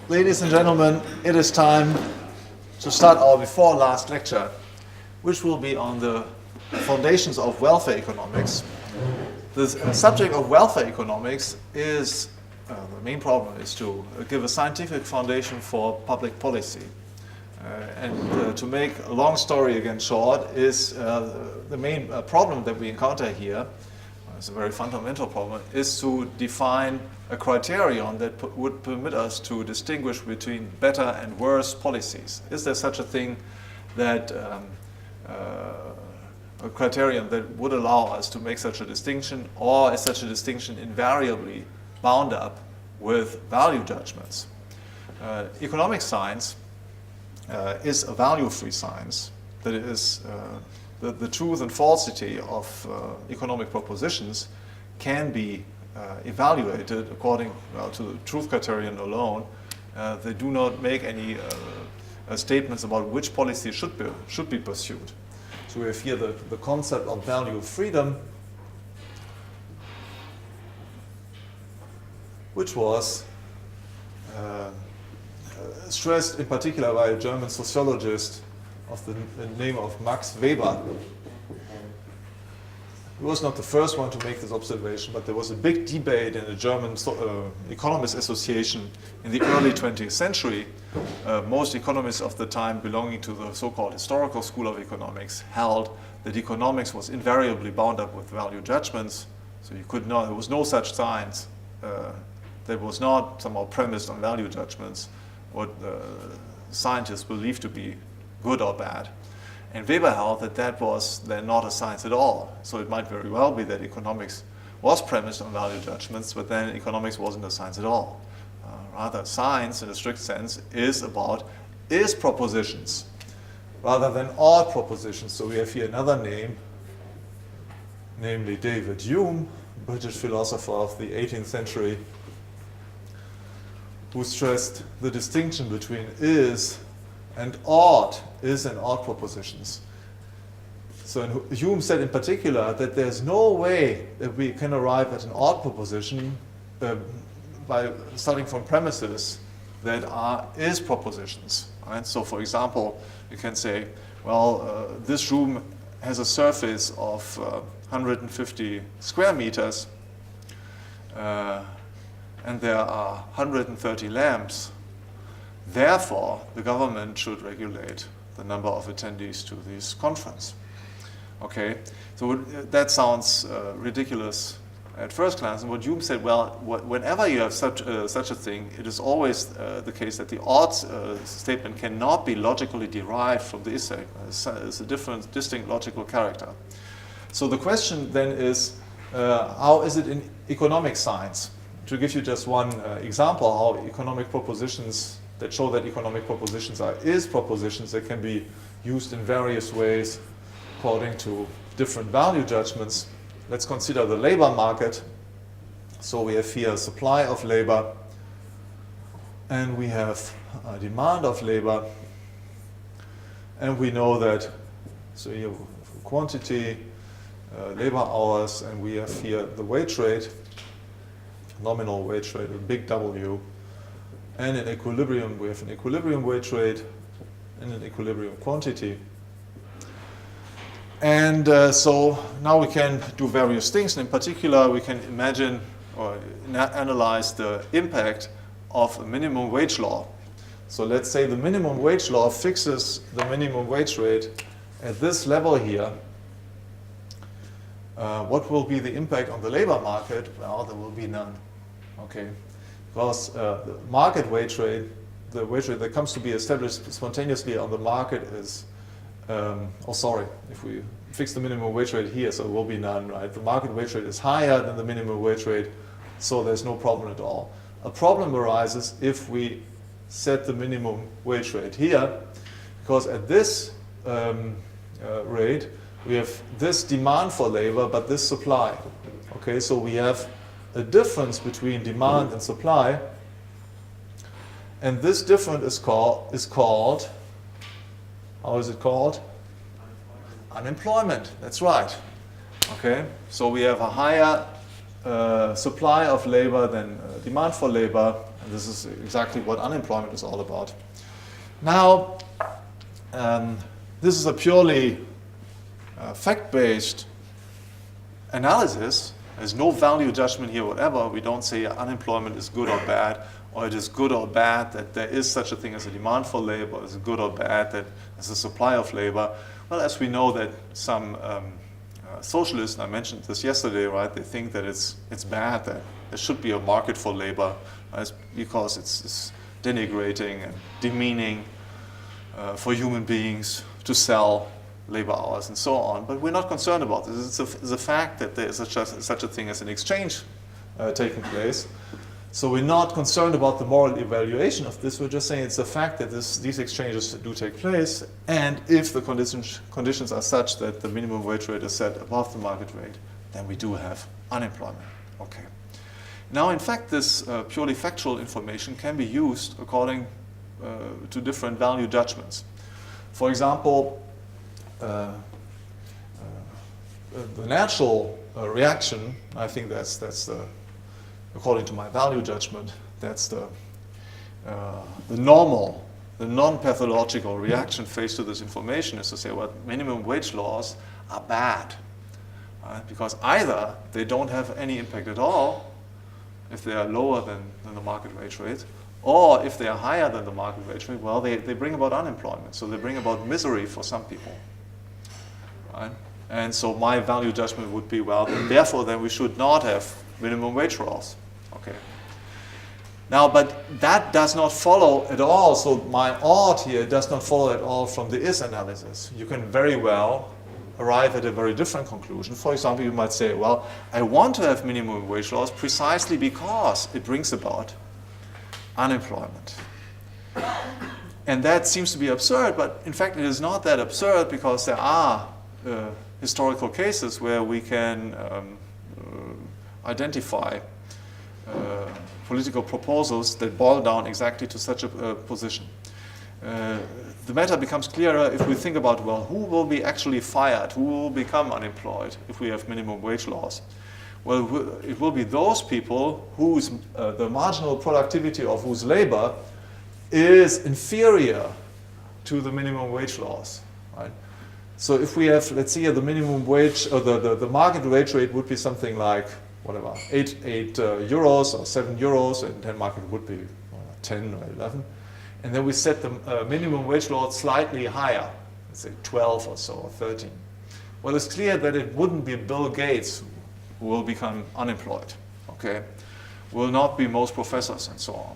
Ladies and gentlemen, it is time to start our before last lecture, which will be on the foundations of welfare economics. The subject of welfare economics is, the main problem is to give a scientific foundation for public policy. And to make a long story again short is the main problem that we encounter here, it's a very fundamental problem, is to define a criterion that would permit us to distinguish between better and worse policies. Is there such a thing that a criterion that would allow us to make such a distinction, or is such a distinction invariably bound up with value judgments? Economic science is a value-free science. That is, the truth and falsity of economic propositions can be evaluated according to the truth criterion alone. They do not make any statements about which policy should be pursued. So we have here the concept of value freedom, which was stressed in particular by a German sociologist of the name of Max Weber. He was not the first one to make this observation, but there was a big debate in the German Economists Association in the early 20th century. Most economists of the time belonging to the so-called historical school of economics held that economics was invariably bound up with value judgments. So you could not, there was no such science that was not somehow premised on value judgments, what scientists believed to be good or bad. And Weber held that that was then not a science at all. So it might very well be that economics was premised on value judgments, but then economics wasn't a science at all. Rather, science, in a strict sense, is about propositions, rather than are propositions. So we have here another name, namely David Hume, British philosopher of the 18th century, who stressed the distinction between is and ought, is and ought propositions. So Hume said in particular that there's no way that we can arrive at an ought proposition by starting from premises that are is propositions. Right? So for example, you can say, well, this room has a surface of 150 square meters, and there are 130 lamps. Therefore, the government should regulate the number of attendees to this conference. Okay, so that sounds ridiculous at first glance. And what Hume said, well, whenever you have such a thing, it is always the case that the ought statement cannot be logically derived from the is statement. It's a different, distinct logical character. So the question then is, how is it in economic science? To give you just one example, how economic propositions that show that economic propositions are is propositions that can be used in various ways according to different value judgments. Let's consider the labor market. So we have here supply of labor, and we have demand of labor, and we know that, so here quantity, labor hours, and we have here the wage rate, nominal wage rate, a big W. And in equilibrium, we have an equilibrium wage rate and an equilibrium quantity. And so now we can do various things. And in particular, we can imagine or analyze the impact of a minimum wage law. So let's say the minimum wage law fixes the minimum wage rate at this level here. What will be the impact on the labor market? Well, there will be none. Okay. Because the market wage rate, the wage rate that comes to be established spontaneously on the market is, if we fix the minimum wage rate here, so it will be none, right? The market wage rate is higher than the minimum wage rate, so there's no problem at all. A problem arises if we set the minimum wage rate here, because at this rate, we have this demand for labor, but this supply. Okay, so we have a difference between demand and supply, and this difference is called, how is it called? Unemployment. That's right. Okay, so we have a higher supply of labor than demand for labor, And this is exactly what unemployment is all about. Now, this is a purely fact-based analysis. There's no value judgment here, whatever. We don't say unemployment is good or bad, or it is good or bad that there is such a thing as a demand for labor, is it good or bad that there's a supply of labor. Well, as we know that some socialists, and I mentioned this yesterday, right, they think that it's bad that there should be a market for labor, right, because it's denigrating and demeaning for human beings to sell labor hours and so on. But we're not concerned about this. It's a fact that there is such a thing as an exchange taking place. So we're not concerned about the moral evaluation of this. We're just saying it's a fact that these exchanges do take place. And if the conditions are such that the minimum wage rate is set above the market rate, then we do have unemployment. Okay. Now, in fact, this purely factual information can be used according to different value judgments. For example, the natural reaction, I think that's the, according to my value judgment, that's the normal, the non-pathological reaction faced to this information is to say, well, minimum wage laws are bad. Because either they don't have any impact at all if they are lower than the market wage rate, or if they are higher than the market wage rate, well, they bring about unemployment. So they bring about misery for some people. Right? And so my value judgment would be, well, therefore then we should not have minimum wage laws. Okay. Now, but that does not follow at all. So my ought here does not follow at all from the is analysis. You can very well arrive at a very different conclusion. For example, you might say, well, I want to have minimum wage laws precisely because it brings about unemployment. And that seems to be absurd, but in fact it is not that absurd, because there are historical cases where we can identify political proposals that boil down exactly to such a position. The matter becomes clearer if we think about, well, who will be actually fired, who will become unemployed if we have minimum wage laws? Well, it will be those people whose the marginal productivity of whose labor is inferior to the minimum wage laws, right? So if we have, let's see, the minimum wage, or the market wage rate would be something like, whatever, 8 euros or 7 euros, and then market would be 10 or 11. And then we set the minimum wage law slightly higher, let's say 12 or so, or 13. Well, it's clear that it wouldn't be Bill Gates who will become unemployed, okay? Will not be most professors and so on.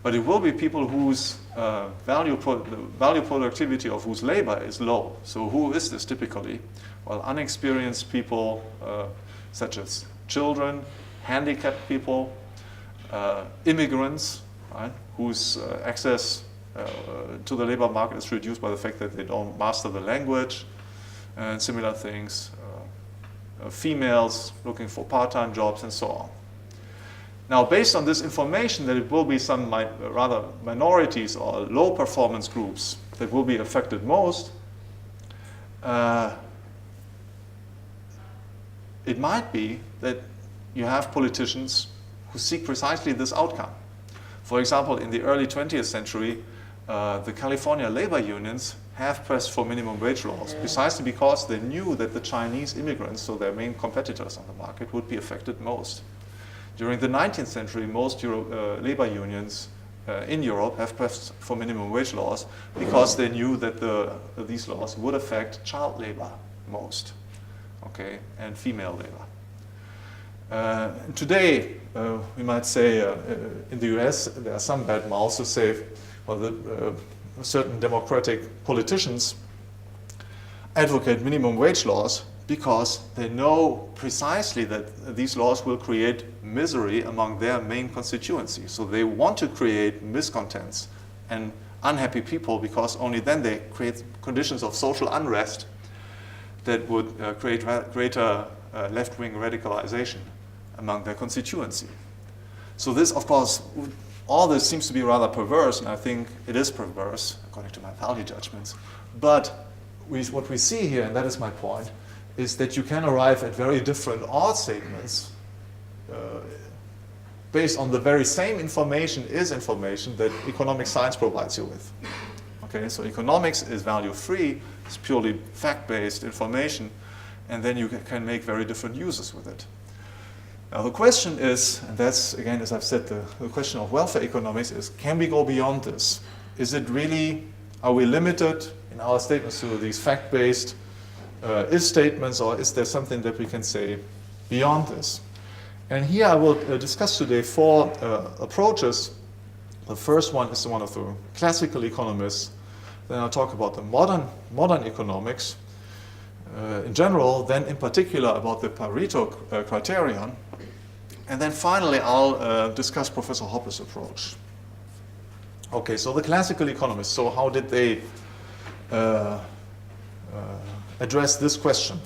But it will be people whose value productivity of whose labor is low. So who is this typically? Well, unexperienced people such as children, handicapped people, immigrants, right, whose access to the labor market is reduced by the fact that they don't master the language, and similar things, females looking for part-time jobs and so on. Now, based on this information that it will be some rather minorities or low performance groups that will be affected most, it might be that you have politicians who seek precisely this outcome. For example, in the early 20th century, the California labor unions have pressed for minimum wage laws precisely because they knew that the Chinese immigrants, so their main competitors on the market, would be affected most. During the 19th century, most labor unions in Europe have pressed for minimum wage laws because they knew that these laws would affect child labor most, okay, and female labor. Today, we might say in the US, there are some bad mouths who say, well, certain democratic politicians advocate minimum wage laws because they know precisely that these laws will create misery among their main constituency. So they want to create miscontents and unhappy people because only then they create conditions of social unrest that would create greater left-wing radicalization among their constituency. So this, of course, all this seems to be rather perverse, and I think it is perverse, according to my value judgments. But what we see here, and that is my point, is that you can arrive at very different ought statements based on the very same information is information that economic science provides you with. Okay, so economics is value-free, it's purely fact-based information, and then you can make very different uses with it. Now the question is, and that's again, as I've said, the question of welfare economics is, can we go beyond this? Is it really, are we limited in our statements to these fact-based is statements, or is there something that we can say beyond this? And here I will discuss today 4 approaches. The first one is the one of the classical economists. Then I'll talk about the modern economics in general, then in particular about the Pareto criterion. And then finally I'll discuss Professor Hoppe's approach. Okay, so the classical economists, so how did they address this question?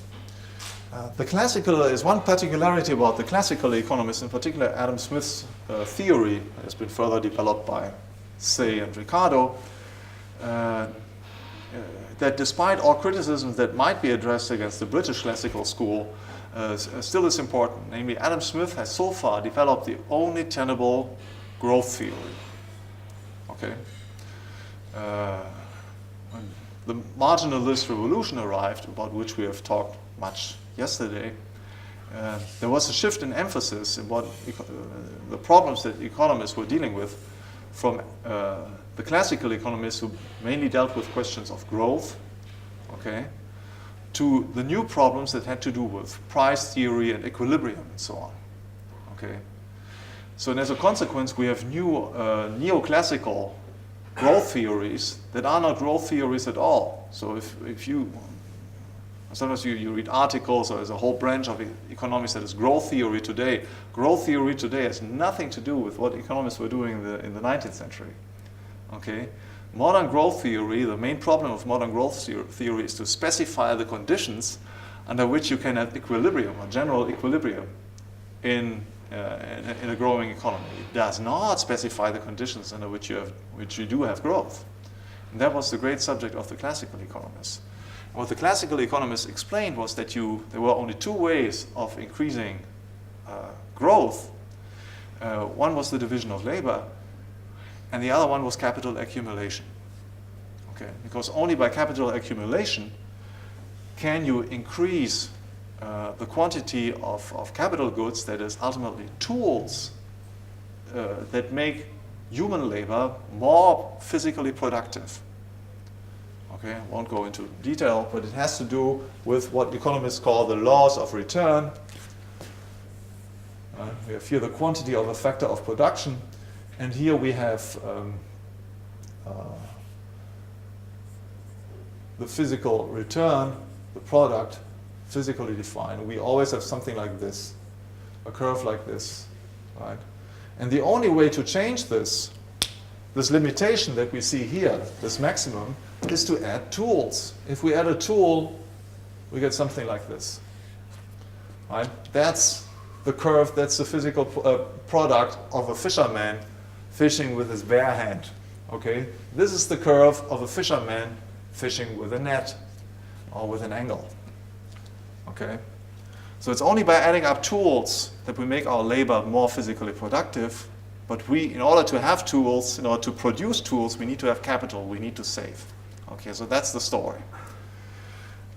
The classical is one particularity about the classical economists, in particular Adam Smith's theory has been further developed by Say and Ricardo, that despite all criticisms that might be addressed against the British classical school, still is important. Namely, Adam Smith has so far developed the only tenable growth theory. Okay. When the marginalist revolution arrived, about which we have talked much yesterday, there was a shift in emphasis in what the problems that economists were dealing with from the classical economists who mainly dealt with questions of growth, okay, to the new problems that had to do with price theory and equilibrium and so on, okay. So and as a consequence, we have new neoclassical growth theories that are not growth theories at all. So if you sometimes you read articles, or there's a whole branch of economics that is growth theory today. Growth theory today has nothing to do with what economists were doing in the 19th century. Okay? Modern growth theory, the main problem of modern growth theory is to specify the conditions under which you can have equilibrium, or general equilibrium, in a growing economy. It does not specify the conditions under which you do have growth. And that was the great subject of the classical economists. What the classical economists explained was that there were only 2 ways of increasing growth. One was the division of labor, and the other one was capital accumulation. Okay? Because only by capital accumulation can you increase the quantity of capital goods, that is ultimately tools that make human labor more physically productive. Okay, I won't go into detail, but it has to do with what economists call the laws of return. We have here the quantity of a factor of production, and here we have the physical return, the product, physically defined. We always have something like this, a curve like this, right? And the only way to change this limitation that we see here, this maximum, is to add tools. If we add a tool, we get something like this, right? That's the curve, that's the physical product of a fisherman fishing with his bare hand, okay? This is the curve of a fisherman fishing with a net or with an angle, okay? So it's only by adding up tools that we make our labor more physically productive, but in order to have tools, in order to produce tools, we need to have capital, we need to save. Okay, so that's the story.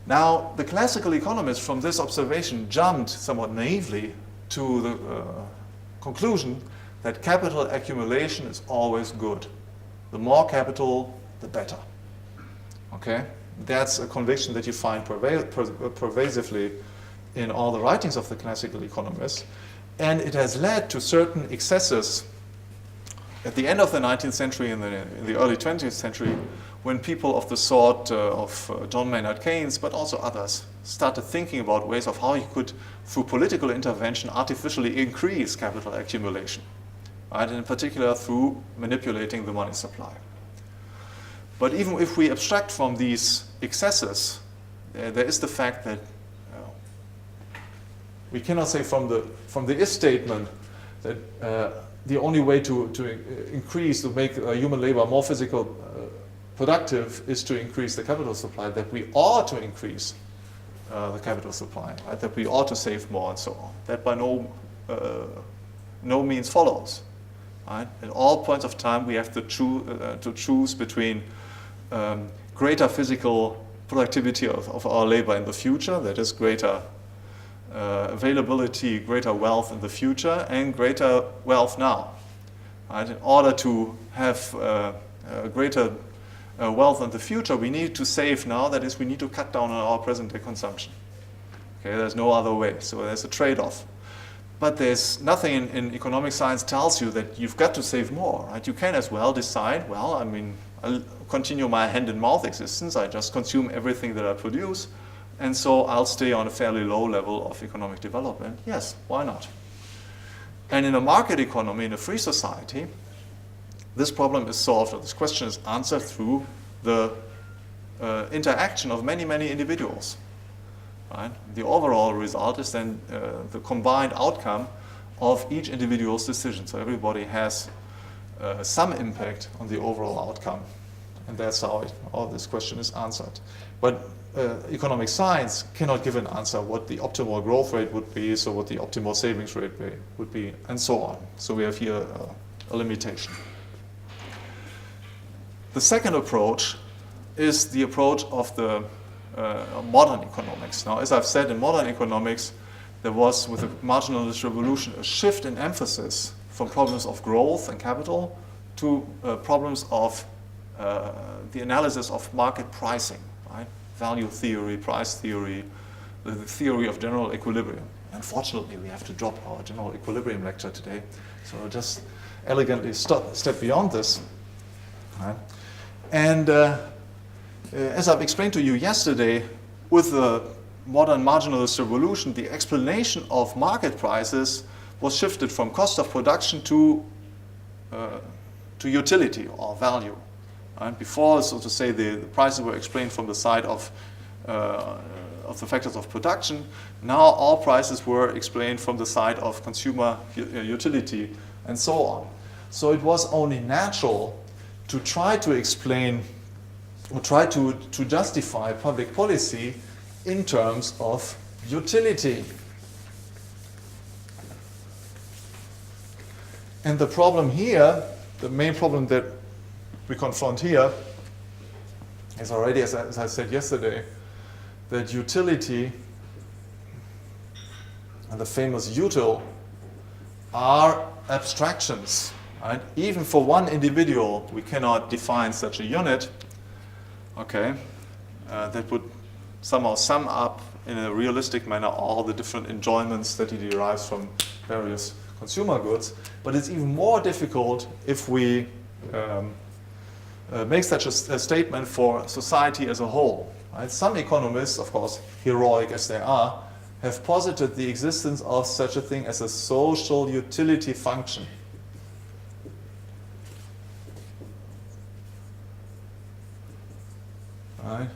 Now, the classical economists from this observation jumped somewhat naively to the conclusion that capital accumulation is always good. The more capital, the better. Okay? That's a conviction that you find pervasively in all the writings of the classical economists. And it has led to certain excesses at the end of the 19th century and in the early 20th century, when people of the sort of John Maynard Keynes, but also others, started thinking about ways of how you could, through political intervention, artificially increase capital accumulation, right? And in particular through manipulating the money supply. But even if we abstract from these excesses, there is the fact that we cannot say from the if statement that the only way to increase, to make human labor more physical productive is to increase the capital supply, that we ought to increase the capital supply, right? That we ought to save more and so on. That by no no means follows. Right? At all points of time, we have to choose between greater physical productivity of our labor in the future, that is greater availability, greater wealth in the future, and greater wealth now. Right? In order to have greater wealth in the future, we need to save now, that is, we need to cut down on our present-day consumption. Okay, there's no other way, so there's a trade-off. But there's nothing in economic science tells you that you've got to save more, right? You can as well decide, well, I mean, I'll continue my hand-and-mouth existence, I just consume everything that I produce, and so I'll stay on a fairly low level of economic development. Yes, why not? And in a market economy, in a free society, this problem is solved, or this question is answered through the interaction of many, many individuals. Right? The overall result is then the combined outcome of each individual's decision. So everybody has some impact on the overall outcome. And that's how all this question is answered. But economic science cannot give an answer what the optimal growth rate would be, so what the optimal savings rate would be, and so on. So we have here a limitation. The second approach is the approach of the modern economics. Now, as I've said, in modern economics, there was, with the marginalist revolution, a shift in emphasis from problems of growth and capital to problems of the analysis of market pricing, right? Value theory, price theory, the theory of general equilibrium. Unfortunately, we have to drop our general equilibrium lecture today, so I'll just elegantly step beyond this. Right? And as I've explained to you yesterday, with the modern marginalist revolution, the explanation of market prices was shifted from cost of production to utility or value. Right? Before, so to say, the prices were explained from the side of the factors of production. Now all prices were explained from the side of consumer utility and so on. So it was only natural to try to explain or try to justify public policy in terms of utility. And the problem here, the main problem that we confront here is already, as I said yesterday, that utility and the famous util are abstractions. Right? Even for one individual, we cannot define such a unit, okay, that would somehow sum up in a realistic manner all the different enjoyments that he derives from various consumer goods. But it's even more difficult if we make such a statement for society as a whole. Right? Some economists, of course, heroic as they are, have posited the existence of such a thing as a social utility function. Right?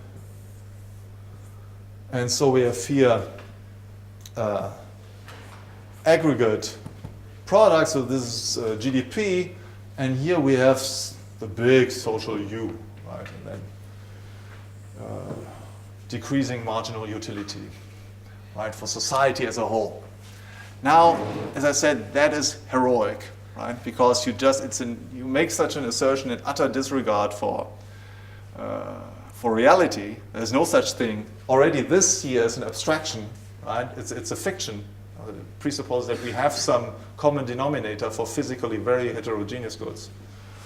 And so we have here aggregate products, so this is GDP, and here we have the big social U, right? And then decreasing marginal utility, right, for society as a whole. Now, as I said, that is heroic, right? Because you make such an assertion in utter disregard for reality. There's no such thing. Already this here is an abstraction, right? It's a fiction. It presupposes that we have some common denominator for physically very heterogeneous goods.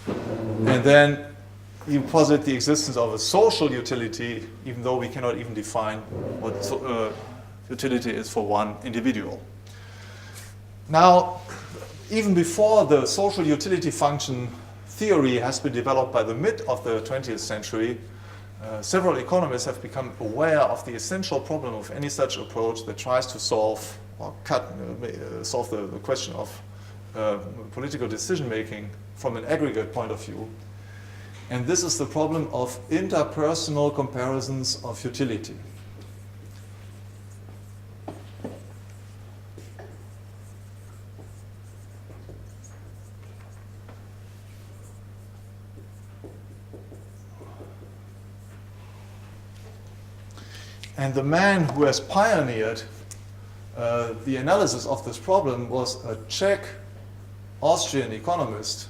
And then you posit the existence of a social utility, even though we cannot even define what utility is for one individual. Now, even before the social utility function theory has been developed by the mid of the 20th century, several economists have become aware of the essential problem of any such approach that tries to solve or solve the question of political decision-making from an aggregate point of view. And this is the problem of interpersonal comparisons of utility. And the man who has pioneered the analysis of this problem was a Czech Austrian economist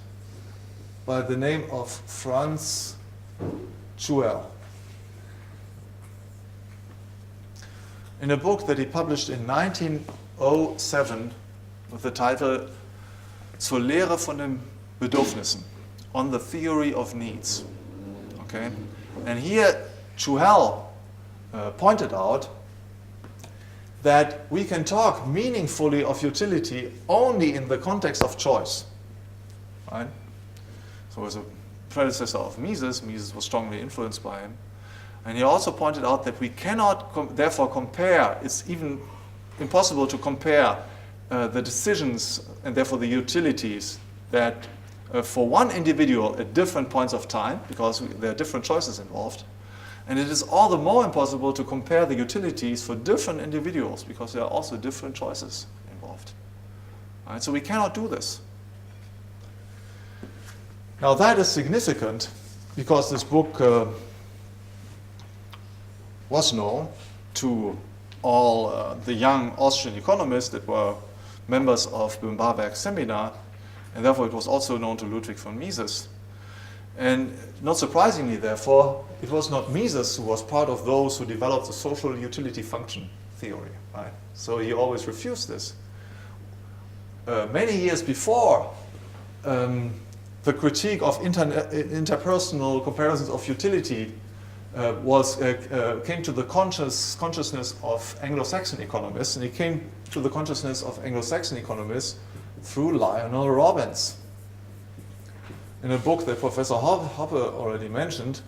by the name of Franz Jörg. In a book that he published in 1907 with the title Zur Lehre von den Bedürfnissen, on the theory of needs. Okay? And here Jörg pointed out that we can talk meaningfully of utility only in the context of choice. Right? So as a predecessor of Mises was strongly influenced by him. And he also pointed out that we cannot therefore compare, it's even impossible to compare the decisions and therefore the utilities that for one individual at different points of time, because there are different choices involved. And it is all the more impossible to compare the utilities for different individuals because there are also different choices involved. Right? So we cannot do this. Now that is significant because this book was known to all the young Austrian economists that were members of Böhm-Bawerk's seminar, and therefore it was also known to Ludwig von Mises. And not surprisingly, therefore, it was not Mises who was part of those who developed the social utility function theory. Right? So he always refused this. Many years before, the critique of interpersonal comparisons of utility came to the consciousness of Anglo-Saxon economists, and it came to the consciousness of Anglo-Saxon economists through Lionel Robbins. In a book that Professor Hoppe already mentioned,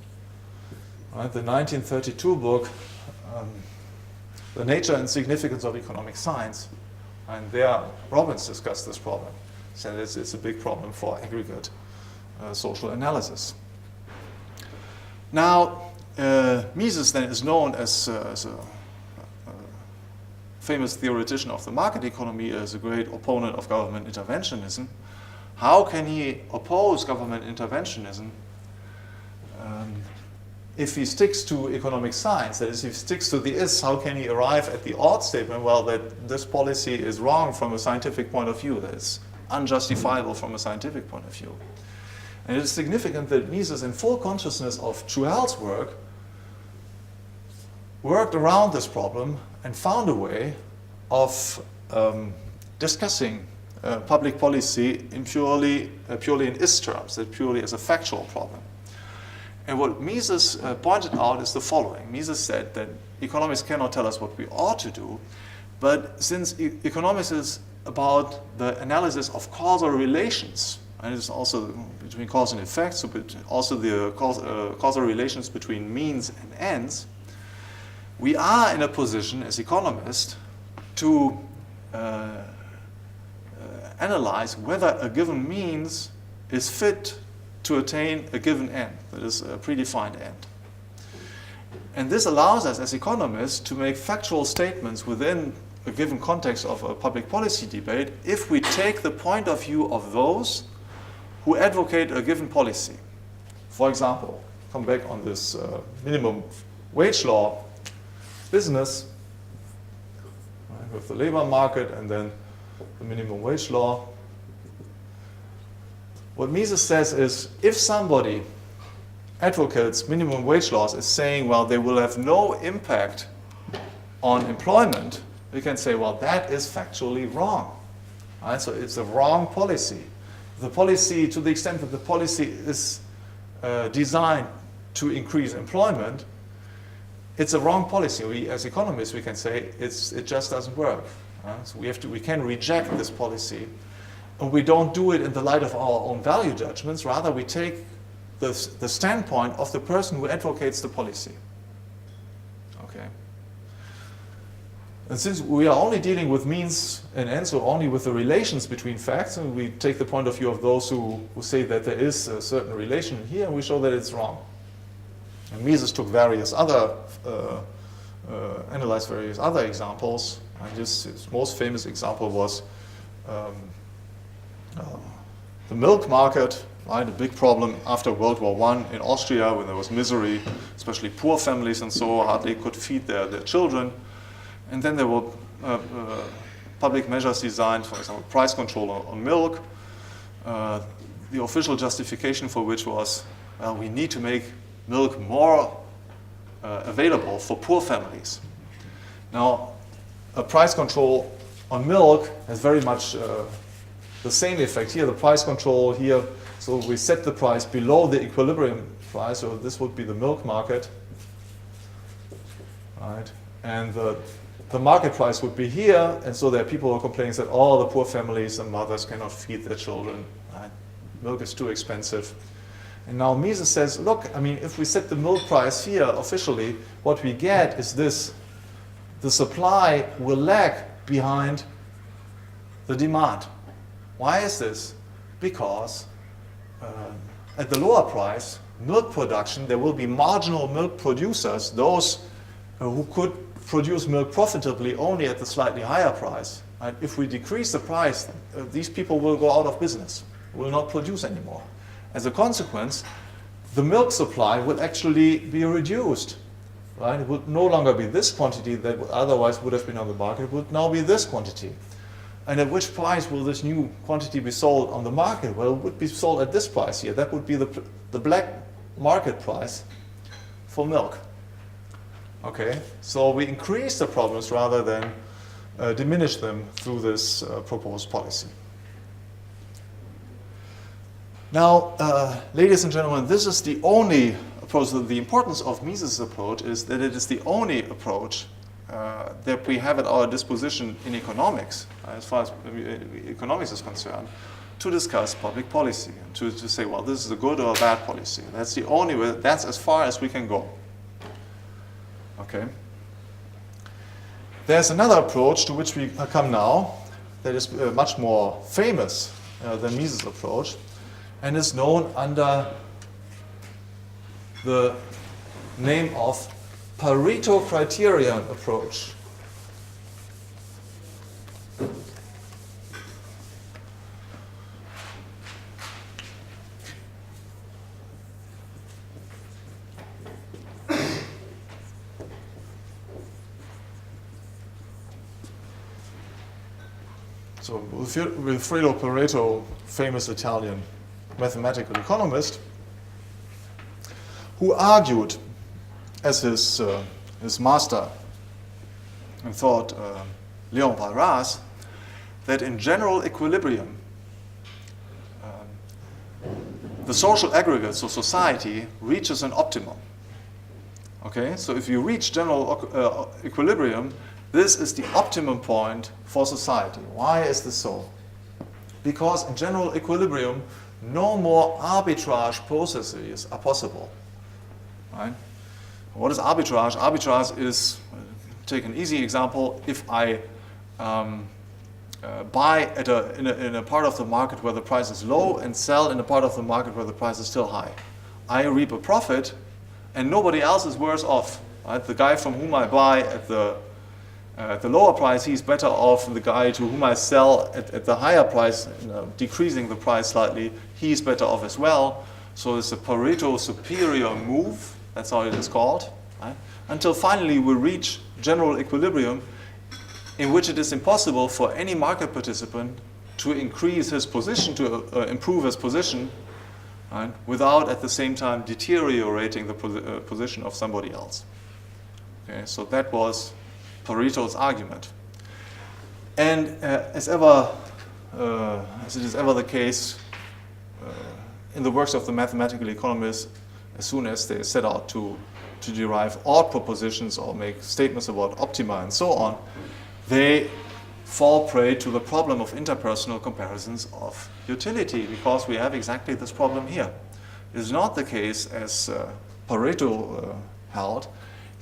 right, the 1932 book, The Nature and Significance of Economic Science, and there Robbins discussed this problem. He said it's a big problem for aggregate social analysis. Now, Mises then is known as a famous theoretician of the market economy, as a great opponent of government interventionism. How can he oppose government interventionism if he sticks to economic science? That is, if he sticks to the is, how can he arrive at the ought statement, well, that this policy is wrong from a scientific point of view, that it's unjustifiable from a scientific point of view? And it is significant that Mises, in full consciousness of Jörg's work, worked around this problem and found a way of discussing public policy in purely in is terms, that purely as a factual problem. And what Mises pointed out is the following. Mises said that economics cannot tell us what we ought to do, but since economics is about the analysis of causal relations, and it's also between cause and effect, but also the causal relations between means and ends, we are in a position as economists to analyze whether a given means is fit to attain a given end, that is a predefined end. And this allows us as economists to make factual statements within a given context of a public policy debate if we take the point of view of those who advocate a given policy. For example, come back on this minimum wage law business, right, with the labor market and then the minimum wage law. What Mises says is, if somebody advocates minimum wage laws is saying, well, they will have no impact on employment, we can say, well, that is factually wrong. Right? So it's a wrong policy. The policy, to the extent that the policy is designed to increase employment, it's a wrong policy. We, as economists, we can say it just doesn't work. So we can reject this policy, and we don't do it in the light of our own value judgments. Rather, we take the standpoint of the person who advocates the policy. Okay. And since we are only dealing with means and ends, or only with the relations between facts, and we take the point of view of those who say that there is a certain relation here, and we show that it's wrong. And Mises took various other, analyzed various other examples. And his most famous example was the milk market, right? A big problem after World War I in Austria, when there was misery, especially poor families and so hardly could feed their children. And then there were public measures designed, for example, price control on milk. the official justification for which was, well, we need to make milk more available for poor families. Now, a price control on milk has very much the same effect here. The price control here, so we set the price below the equilibrium price, so this would be the milk market, right? And the market price would be here, and so there are people who are complaining that all the poor families and mothers cannot feed their children, right? Milk is too expensive. And now Mises says, look, I mean, if we set the milk price here officially, what we get is this: the supply will lag behind the demand. Why is this? Because at the lower price, milk production, there will be marginal milk producers, those who could produce milk profitably only at the slightly higher price. Right? If we decrease the price, these people will go out of business, will not produce anymore. As a consequence, the milk supply will actually be reduced. Right? It would no longer be this quantity that otherwise would have been on the market. It would now be this quantity. And at which price will this new quantity be sold on the market? Well, it would be sold at this price here. That would be the black market price for milk. Okay, so we increase the problems rather than diminish them through this proposed policy. Now, ladies and gentlemen, this is the only approach. The importance of Mises' approach is that it is the only approach that we have at our disposition in economics, as far as economics is concerned, to discuss public policy, and to say, well, this is a good or a bad policy. That's the only way, that's as far as we can go. Okay. There's another approach to which we come now that is much more famous than Mises' approach, and is known under the name of Pareto criterion approach. So Wilfredo Perrito, famous Italian mathematical economist, who argued as his master in thought, Léon Walras, that in general equilibrium, the social aggregates of society reaches an optimum. Okay, so if you reach general equilibrium, this is the optimum point for society. Why is this so? Because in general equilibrium, no more arbitrage processes are possible. Right? What is arbitrage? Arbitrage is, take an easy example, if I buy in a part of the market where the price is low and sell in a part of the market where the price is still high. I reap a profit and nobody else is worse off. Right? The guy from whom I buy at the lower price, he's better off than the guy to whom I sell at the higher price, decreasing the price slightly, he's better off as well. So it's a Pareto superior move, that's how it is called, right? Until finally we reach general equilibrium, in which it is impossible for any market participant to increase his position, to improve his position, right, without at the same time deteriorating the position of somebody else. Okay, so that was Pareto's argument. And as it is ever the case in the works of the mathematical economists, as soon as they set out to derive odd propositions or make statements about optima and so on, they fall prey to the problem of interpersonal comparisons of utility, because we have exactly this problem here. It is not the case, as Pareto held,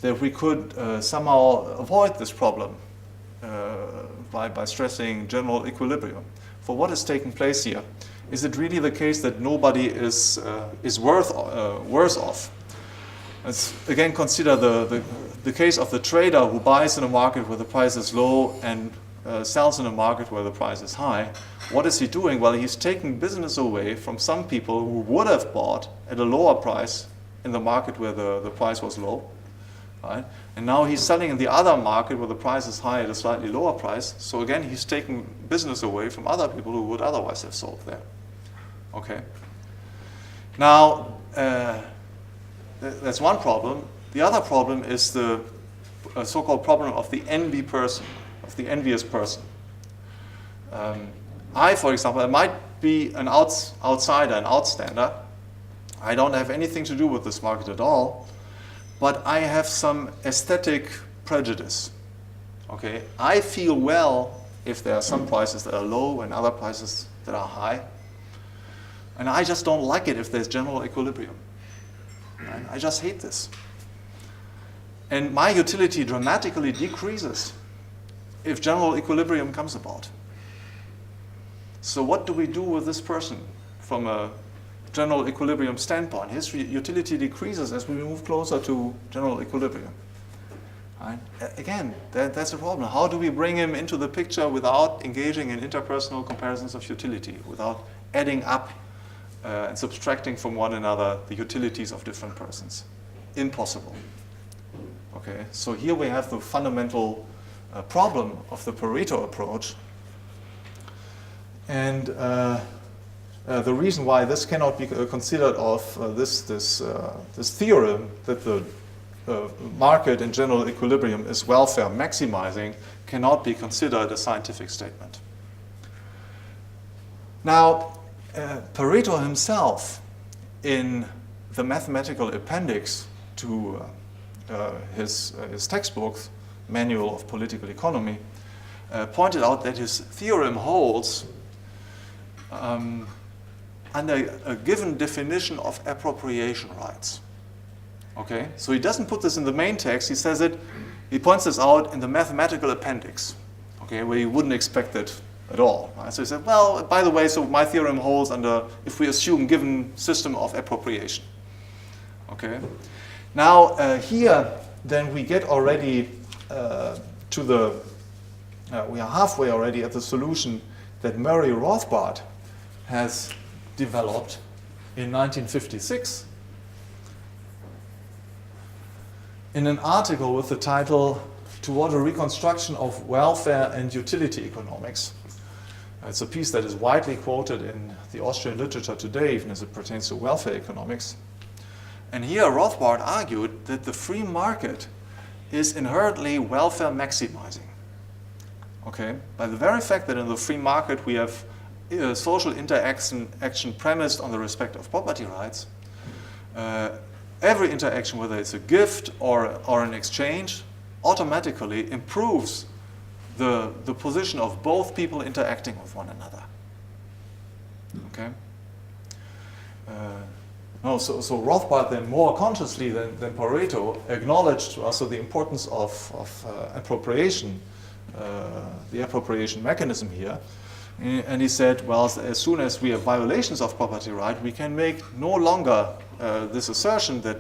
that we could somehow avoid this problem by stressing general equilibrium. For what is taking place here? Is it really the case that nobody is worse off? Let's again consider the case of the trader who buys in a market where the price is low and sells in a market where the price is high. What is he doing? Well, he's taking business away from some people who would have bought at a lower price in the market where the price was low. Right? And now he's selling in the other market where the price is high at a slightly lower price. So again, he's taking business away from other people who would otherwise have sold there. Okay. Now, that's one problem. The other problem is the so-called problem of the envy person, of the envious person. I, for example, I might be an outsider, an outstander. I don't have anything to do with this market at all, but I have some aesthetic prejudice. Okay, I feel well if there are some prices that are low and other prices that are high, and I just don't like it if there's general equilibrium. Right? I just hate this. And my utility dramatically decreases if general equilibrium comes about. So what do we do with this person from a general equilibrium standpoint? His utility decreases as we move closer to general equilibrium. Right? Again, that's a problem. How do we bring him into the picture without engaging in interpersonal comparisons of utility, without adding up and subtracting from one another the utilities of different persons? Impossible. Okay, so here we have the fundamental problem of the Pareto approach. And the reason why this cannot be considered of this theorem that the market in general equilibrium is welfare maximizing cannot be considered a scientific statement. Now, Perrito himself, in the mathematical appendix to his textbook, Manual of Political Economy, pointed out that his theorem holds under a given definition of appropriation rights. Okay, so he doesn't put this in the main text, he points this out in the mathematical appendix, okay, where you wouldn't expect it at all. Right? So he said, well, by the way, so my theorem holds under, if we assume given system of appropriation. Okay, now here then we get already to the, we are halfway already at the solution that Murray Rothbard has developed in 1956 in an article with the title Toward a Reconstruction of Welfare and Utility Economics. It's a piece that is widely quoted in the Austrian literature today, even as it pertains to welfare economics. And here Rothbard argued that the free market is inherently welfare maximizing. Okay? By the very fact that in the free market we have social interaction premised on the respect of property rights, every interaction, whether it's a gift or an exchange, automatically improves the position of both people interacting with one another. Okay? So Rothbard then more consciously than Pareto acknowledged also the importance of appropriation, the appropriation mechanism here. And he said, well, as soon as we have violations of property right, we can make no longer this assertion that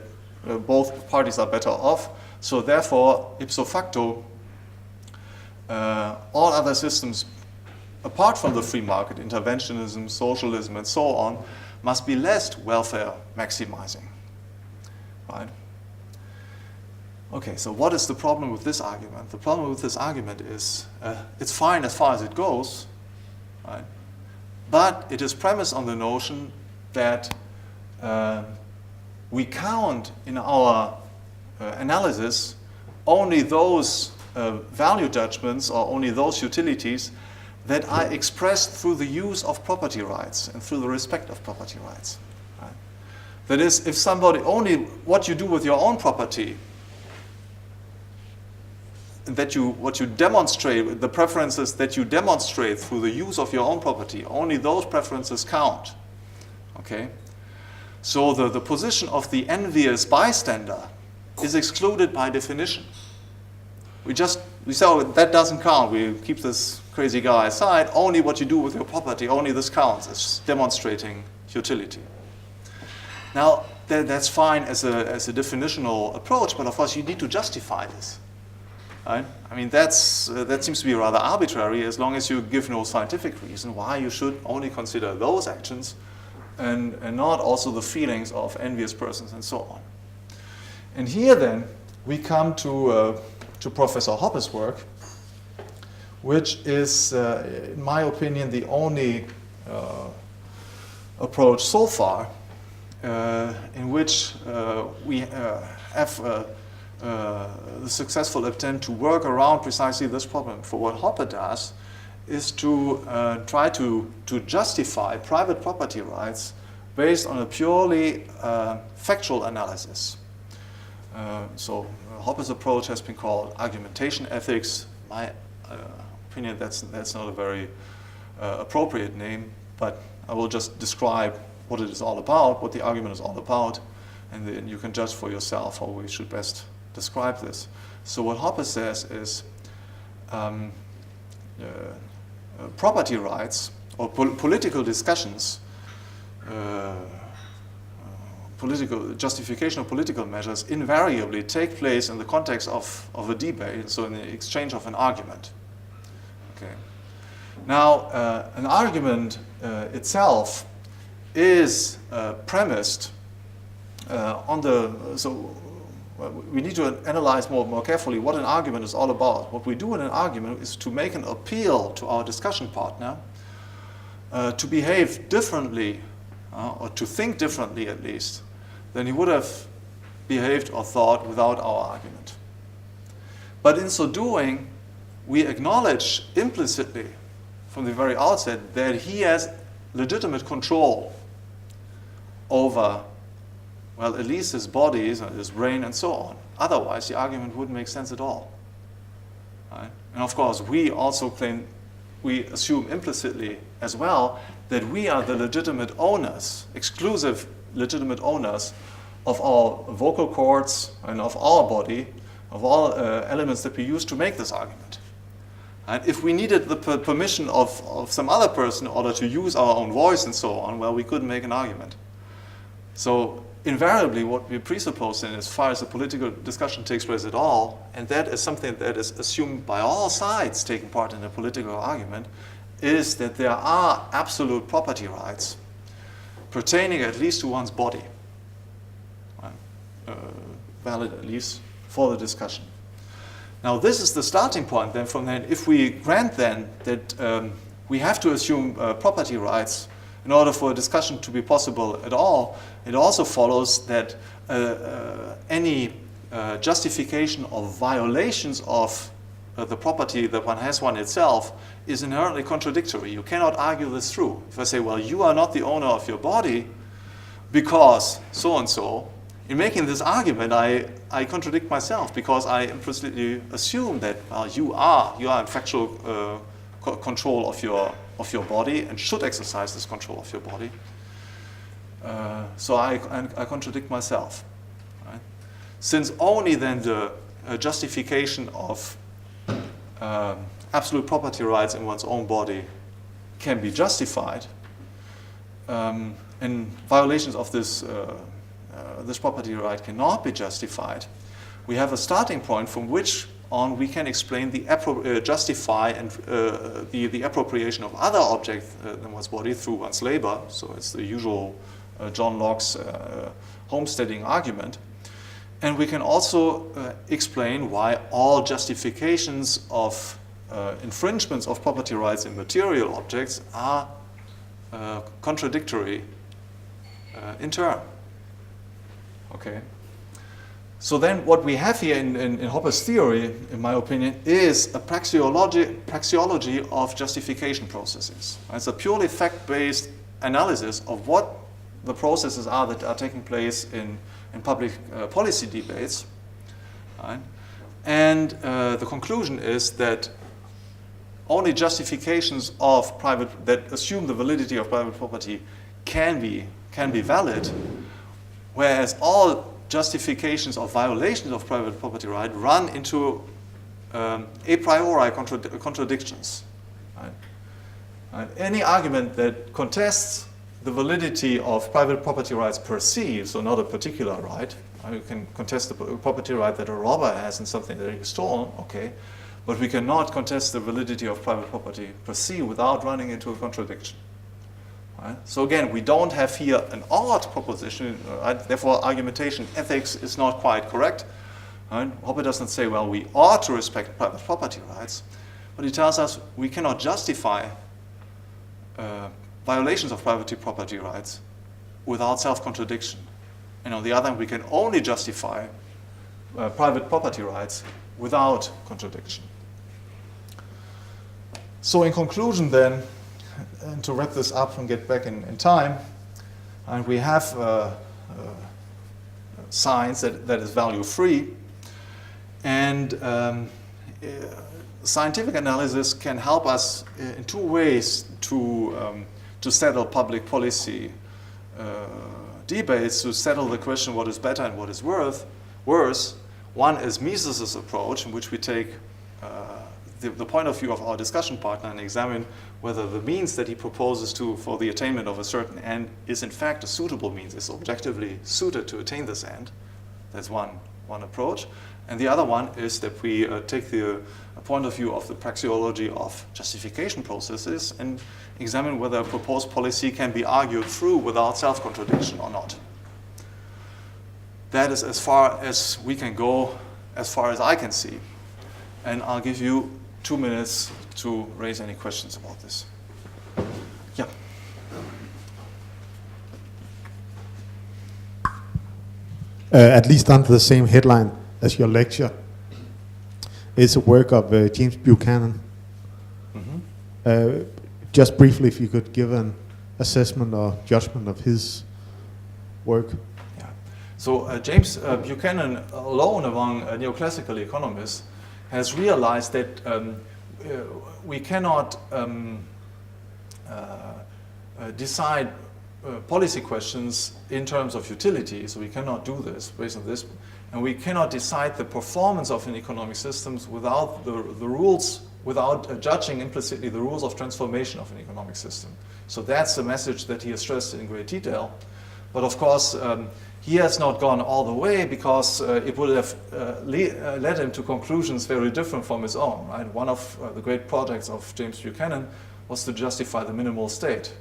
both parties are better off. So therefore, ipso facto, all other systems, apart from the free market, interventionism, socialism, and so on, must be less welfare maximizing. Right? Okay, so what is the problem with this argument? The problem with this argument is it's fine as far as it goes, right? But it is premised on the notion that we count in our analysis only those value judgments or only those utilities that are expressed through the use of property rights and through the respect of property rights. Right? That is, if somebody only what you do with your own property, what you demonstrate, the preferences that you demonstrate through the use of your own property, only those preferences count. Okay? So the position of the envious bystander is excluded by definition. We say, oh, that doesn't count. We keep this crazy guy aside. Only what you do with your property, only this counts. It's demonstrating utility. Now, that's fine as a definitional approach, but of course you need to justify this. Right? I mean, that seems to be rather arbitrary as long as you give no scientific reason why you should only consider those actions and not also the feelings of envious persons and so on. And here then we come to Professor Hoppe's work, which is, in my opinion, the only approach so far, in which we have the successful attempt to work around precisely this problem. For what Hoppe does is to try to justify private property rights based on a purely factual analysis. So Hoppe's approach has been called argumentation ethics. My opinion, that's not a very appropriate name, but I will just describe what it is all about, what the argument is all about, and then you can judge for yourself how we should best describe this. So what Hoppe says is property rights or political discussions, political justification of political measures invariably take place in the context of a debate, so in the exchange of an argument. Okay. Now, an argument itself is premised on so we need to analyze more carefully what an argument is all about. What we do in an argument is to make an appeal to our discussion partner to behave differently, or to think differently at least, than he would have behaved or thought without our argument. But in so doing, we acknowledge implicitly from the very outset that he has legitimate control over, well, at least his body, his brain, and so on. Otherwise, the argument wouldn't make sense at all. Right? And of course, we also we assume implicitly as well that we are the legitimate owners, exclusive legitimate owners of our vocal cords and of our body, of all elements that we use to make this argument. And if we needed the permission of some other person in order to use our own voice and so on, well, we couldn't make an argument. So invariably what we presuppose then, as far as the political discussion takes place at all, and that is something that is assumed by all sides taking part in a political argument, is that there are absolute property rights pertaining at least to one's body, valid at least for the discussion. Now this is the starting point then. From then, if we grant then that we have to assume property rights in order for a discussion to be possible at all, it also follows that any justification of violations of the property that one has one itself is inherently contradictory. You cannot argue this through. If I say, well, you are not the owner of your body because so-and-so, in making this argument, I contradict myself because I implicitly assume that, well, you are in factual control of your body and should exercise this control of your body. So I contradict myself. Right? Since only then the justification of absolute property rights in one's own body can be justified, and violations of this property right cannot be justified, we have a starting point from which on we can explain justify and the appropriation of other objects in one's body through one's labor. So it's the usual John Locke's homesteading argument. And we can also explain why all justifications of infringements of property rights in material objects are contradictory in turn. Okay. So then what we have here in Hoppe's theory, in my opinion, is a praxeology of justification processes. It's a purely fact-based analysis of what the processes are that are taking place in public policy debates. Right? And the conclusion is that only justifications of that assume the validity of private property can be valid, whereas all justifications of violations of private property right run into a priori contradictions. Right? Right? Any argument that contests the validity of private property rights per se, so not a particular right, you can contest the property right that a robber has in something that he stolen, okay, but we cannot contest the validity of private property per se without running into a contradiction. Right? So again, we don't have here an odd proposition, right? Therefore argumentation ethics is not quite correct. Right? Hoppe doesn't say, well, we ought to respect private property rights, but he tells us we cannot justify violations of property rights without self-contradiction. And on the other hand, we can only justify private property rights without contradiction. So in conclusion then, and to wrap this up and get back in time, and we have science that is value-free, and scientific analysis can help us in two ways to settle public policy debates, to settle the question what is better and what is worse. One is Mises's approach, in which we take the point of view of our discussion partner and examine whether the means that he proposes for the attainment of a certain end is in fact a suitable means, is objectively suited to attain this end. That's one approach. And the other one is that we take the point of view of the praxeology of justification processes and examine whether a proposed policy can be argued through without self-contradiction or not. That is as far as we can go, as far as I can see. And I'll give you 2 minutes to raise any questions about this. Yeah. At least under the same headline as your lecture, is a work of James Buchanan. Mm-hmm. Just briefly, if you could give an assessment or judgment of his work. Yeah. So James Buchanan, alone among neoclassical economists, has realized that we cannot decide policy questions in terms of utility, so we cannot do this based on this, and we cannot decide the performance of an economic system without the rules, without judging implicitly the rules of transformation of an economic system. So that's the message that he has stressed in great detail. But of course, he has not gone all the way because it would have led him to conclusions very different from his own. Right? One of the great projects of James Buchanan was to justify the minimal state.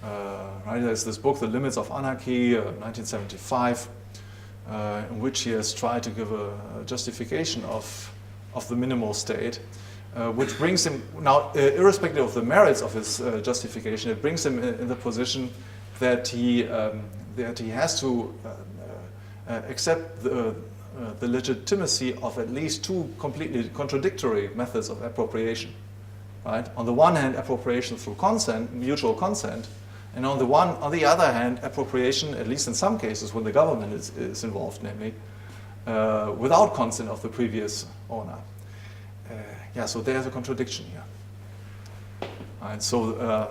Right? There's this book, The Limits of Anarchy, 1975, in which he has tried to give a justification of the minimal state, which brings him, now irrespective of the merits of his justification, it brings him in the position that he has to accept the legitimacy of at least two completely contradictory methods of appropriation. Right? On the one hand, appropriation through consent, mutual consent, and on the other hand, appropriation, at least in some cases when the government is involved, namely, without consent of the previous owner. Yeah, so there's a contradiction here. And so,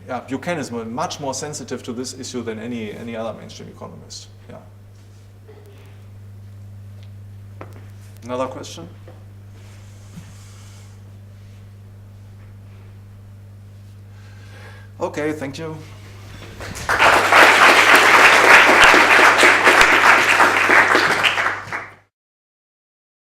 yeah, Buchanan is much more sensitive to this issue than any other mainstream economist. Yeah. Another question? Okay, thank you.